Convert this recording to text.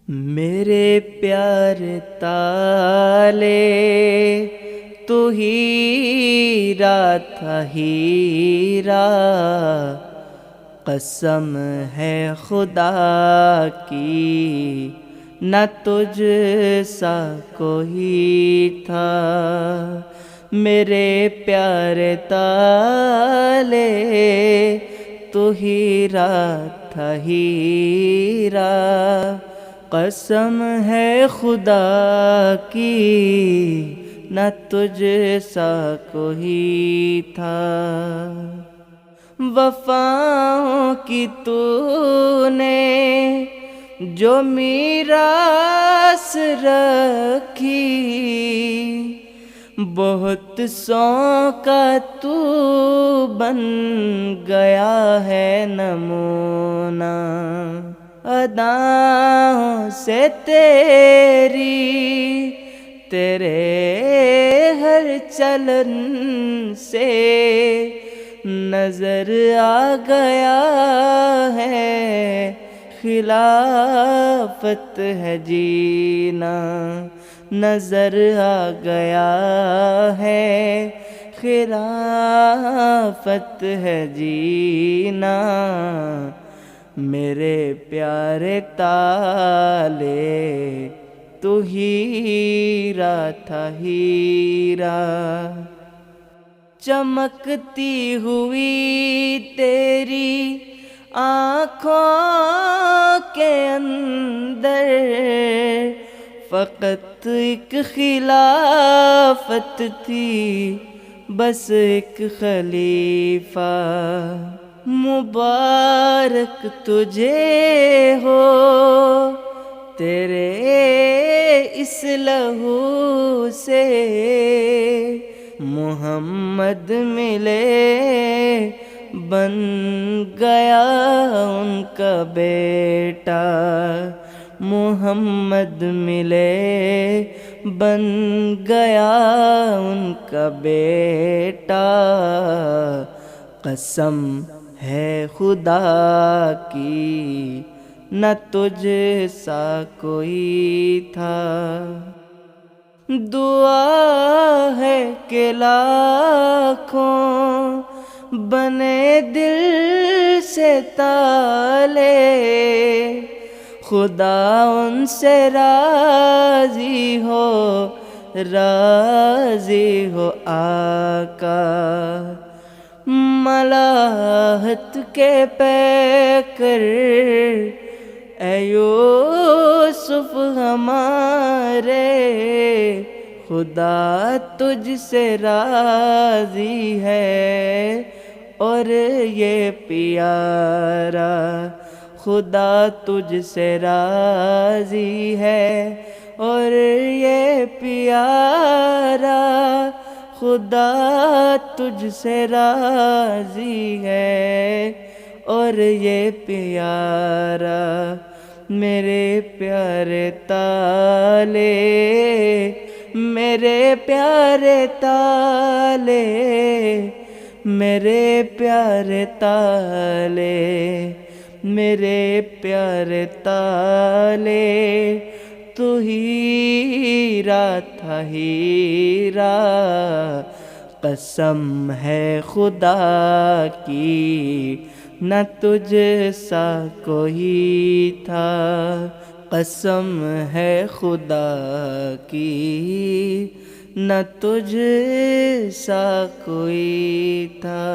میرے پیار تالے تو ہیرا تھا ہیرا، قسم ہے خدا کی نہ تجھ سا کوئی تھا۔ میرے پیارے تالے تو ہیرا تھا ہیرا، قسم ہے خدا کی نہ تجھ سا کوئی تھا۔ وفاؤں کی تو نے جو میراث رکھی، بہت سو کا تو بن گیا ہے نمونہ۔ اداؤں سے تیری، تیرے ہر چلن سے نظر آ گیا ہے خلافت ہے جینا، نظر آ گیا ہے خلافت ہے جینا۔ میرے پیارے تالے تو ہیرا تھا ہیرا، چمکتی ہوئی تیری آنکھوں کے اندر فقط ایک خلافت تھی، بس ایک خلیفہ۔ مبارک تجھے ہو تیرے اس لہو سے، محمد ملے بن گیا ان کا بیٹا، محمد ملے بن گیا ان کا بیٹا۔ قسم ہے خدا کی نہ تجھ سا کوئی تھا۔ دعا ہے کہ لاکھوں بنے دل سے تالے، خدا ان سے راضی ہو راضی ہو آقا۔ ملاحت کے پیکر اے یوسف ہمارے، خدا تجھ سے راضی ہے اور یہ پیارا، خدا تجھ سے راضی ہے اور یہ پیارا، خدا تجھ سے راضی ہے اور یہ پیارا۔ میرے پیارے تالے، میرے پیارے تالے، میرے پیارے تالے، میرے پیارے تالے تو ہیرا تھا ہیرا، قسم ہے خدا کی نہ تجھ سا کوئی تھا، قسم ہے خدا کی نہ تجھ سا کوئی تھا۔